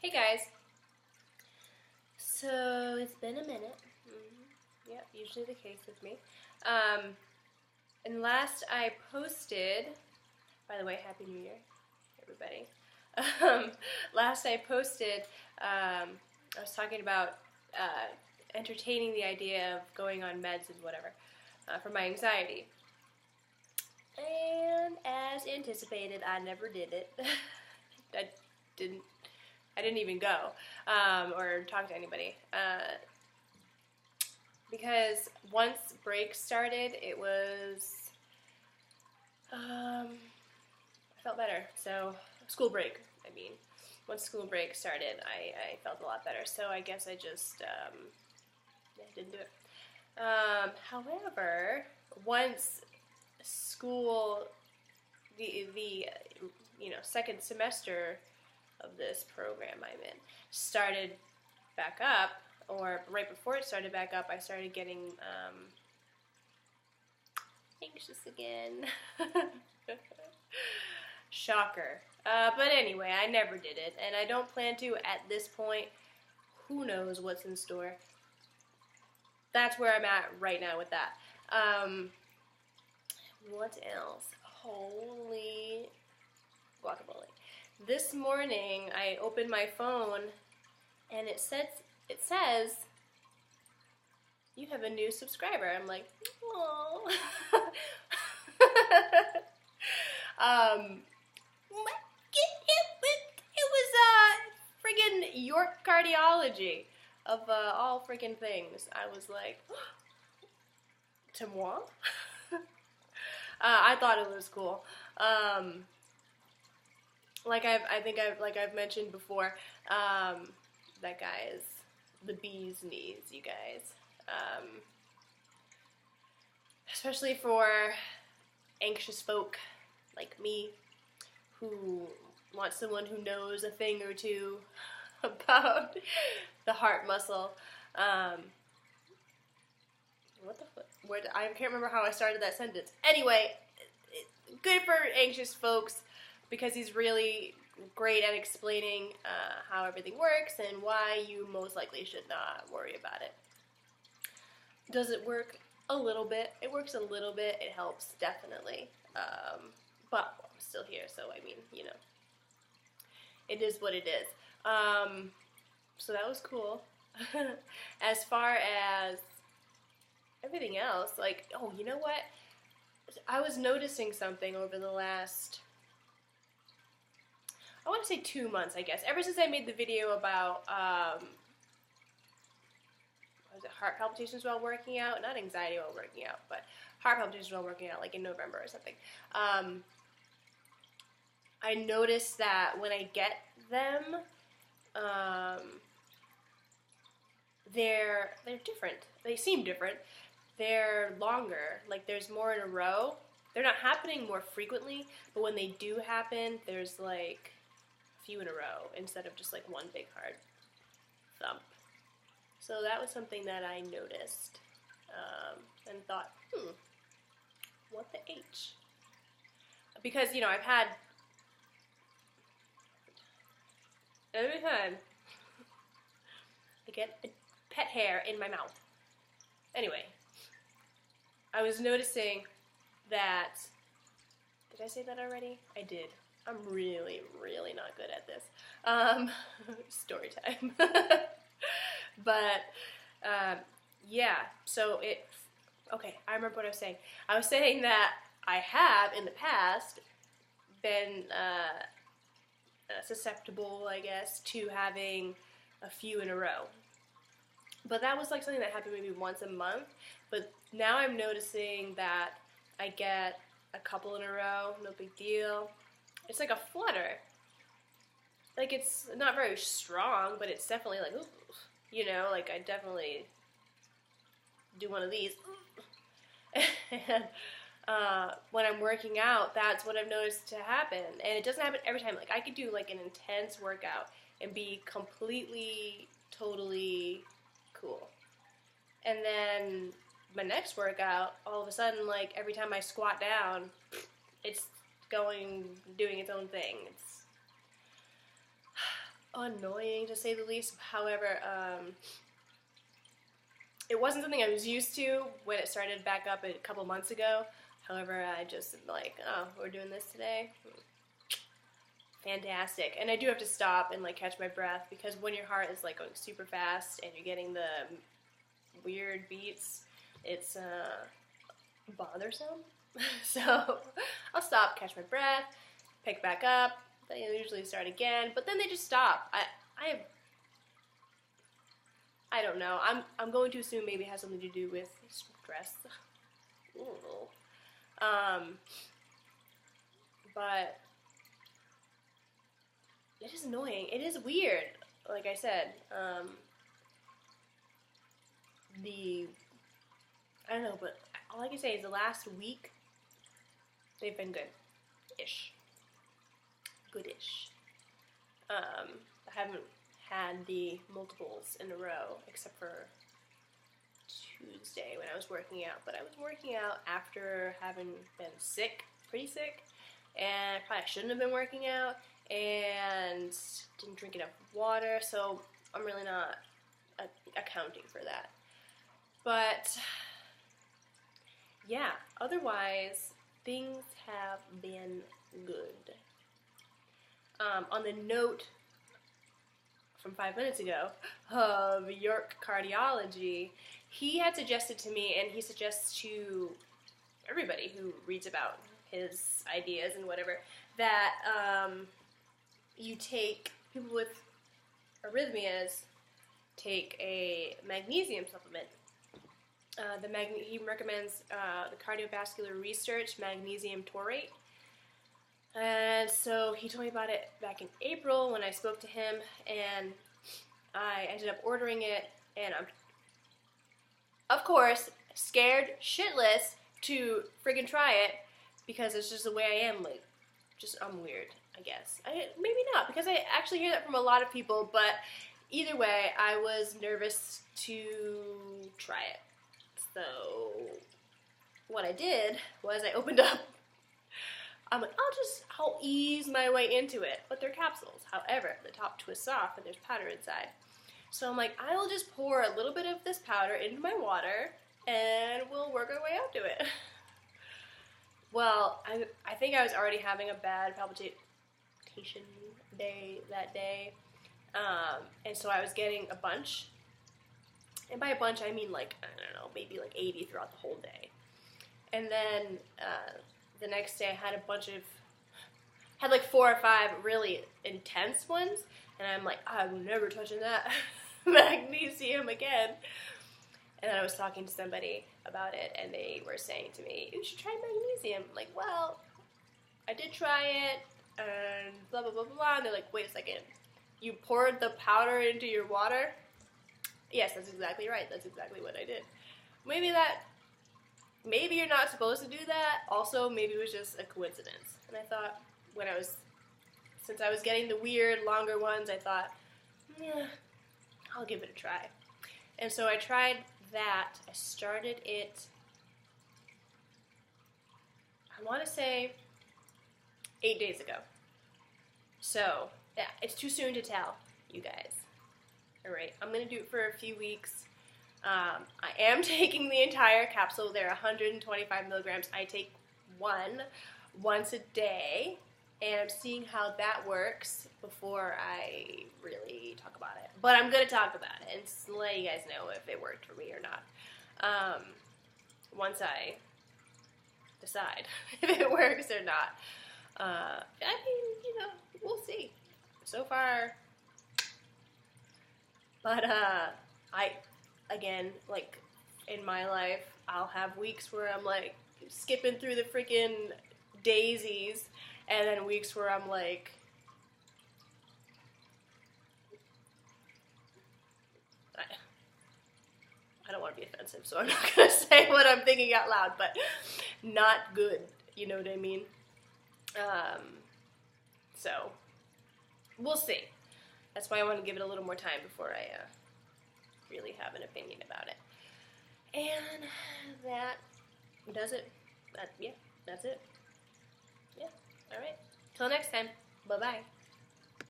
Hey guys. So it's been a minute. Yep, usually the case with me. And last I posted, by the way, Happy New Year, everybody. Last I posted, I was talking about entertaining the idea of going on meds and whatever for my anxiety. And as anticipated, I never did it. I didn't even go or talk to anybody because once break started, it was I felt better. So school break, I mean, once school break started, I felt a lot better. So I guess I just didn't do it. However, once school, the second semester of this program I'm in started back up, or right before it started back up, I started getting anxious again. Shocker. But anyway, I never did it, and I don't plan to at this point. Who knows what's in store? That's where I'm at right now with that. What else? Holy guacamole. This morning, I opened my phone, and it says, you have a new subscriber. I'm like, oh. It was friggin' York Cardiology, of all friggin' things. I was like, to moi? I thought it was cool. Like I've mentioned before, that guy is the bee's knees, you guys. Especially for anxious folk like me, who want someone who knows a thing or two about the heart muscle. What the fuck? I can't remember how I started that sentence. Anyway, good for anxious folks, because he's really great at explaining how everything works and why you most likely should not worry about it. Does it work? A little bit. It works a little bit. It helps, definitely. But I'm still here, so I mean, it is what it is. So that was cool. As far as everything else, like, oh, you know what? I was noticing something over the last, I want to say 2 months, I guess. Ever since I made the video about, heart palpitations while working out? Not anxiety while working out, but heart palpitations while working out, like in November or something. I noticed that when I get them, they're different. They seem different. They're longer. Like, there's more in a row. They're not happening more frequently, but when they do happen, there's like a few in a row instead of just like one big hard thump. So that was something that I noticed and thought, what the H? Because, I've had, every time I get a pet hair in my mouth. Anyway, I was noticing that, did I say that already? I did. I'm really, really not good at this. Story time. But, yeah, so okay, I remember what I was saying. I was saying that I have, in the past, been susceptible, I guess, to having a few in a row. But that was like something that happened maybe once a month. But now I'm noticing that I get a couple in a row, no big deal. It's like a flutter. Like, it's not very strong, but it's definitely like, ooh. Like, I definitely do one of these. And when I'm working out, that's what I've noticed to happen. And it doesn't happen every time. Like, I could do, like, an intense workout and be completely, totally cool. And then my next workout, all of a sudden, like, every time I squat down, it's doing its own thing. It's annoying to say the least. However, it wasn't something I was used to when it started back up a couple months ago. However, I just like, oh, we're doing this today? Fantastic. And I do have to stop and like catch my breath, because when your heart is like going super fast and you're getting the weird beats, it's bothersome. So I'll stop, catch my breath, pick back up. They usually start again, but then they just stop. I don't know. I'm going to assume maybe it has something to do with stress. Ooh. But it is annoying. It is weird. Like I said, I don't know, but all I can say is the last week, they've been good-ish. Good-ish. I haven't had the multiples in a row, except for Tuesday when I was working out. But I was working out after having been sick, pretty sick, and I probably shouldn't have been working out, and didn't drink enough water, so I'm really not accounting for that. But yeah, otherwise, things have been good. On the note from 5 minutes ago of York Cardiology, he had suggested to me, and he suggests to everybody who reads about his ideas and whatever, that you take, people with arrhythmias take a magnesium supplement. He recommends the Cardiovascular Research Magnesium Taurate. And so he told me about it back in April when I spoke to him, and I ended up ordering it, and I'm, of course, scared shitless to friggin' try it, because it's just the way I am, like, I'm weird, I guess. Maybe not, because I actually hear that from a lot of people, but either way, I was nervous to try it. So what I did was I opened up, I'm like, I'll ease my way into it, but they're capsules. However, the top twists off and there's powder inside. So I'm like, I will just pour a little bit of this powder into my water and we'll work our way out to it. Well, I think I was already having a bad palpitation day that day, and so I was getting a bunch, and by a bunch I mean like, I don't know, maybe like 80 throughout the whole day. And then the next day I had like 4 or 5 really intense ones, and I'm like, I'm never touching that magnesium again. And then I was talking to somebody about it, and they were saying to me, you should try magnesium. I'm like, well, I did try it, and blah, blah, blah, blah. And they're like, wait a second. You poured the powder into your water? Yes, that's exactly right. That's exactly what I did. Maybe you're not supposed to do that. Also, maybe it was just a coincidence. And I thought, since I was getting the weird, longer ones, I thought, I'll give it a try. And so I tried that. I started it, I want to say 8 days ago. So, yeah, it's too soon to tell, you guys. Alright, I'm going to do it for a few weeks. I am taking the entire capsule. They're 125 milligrams. I take one once a day, and I'm seeing how that works before I really talk about it. But I'm going to talk about it and let you guys know if it worked for me or not. Once I decide if it works or not. I mean, we'll see. So far. But, again, like, in my life, I'll have weeks where I'm, like, skipping through the freaking daisies, and then weeks where I'm, like, I don't want to be offensive, so I'm not going to say what I'm thinking out loud, but not good, you know what I mean? So, we'll see. That's why I want to give it a little more time before I really have an opinion about it. And that does it. Yeah, that's it. Yeah, alright. Till next time. Bye-bye.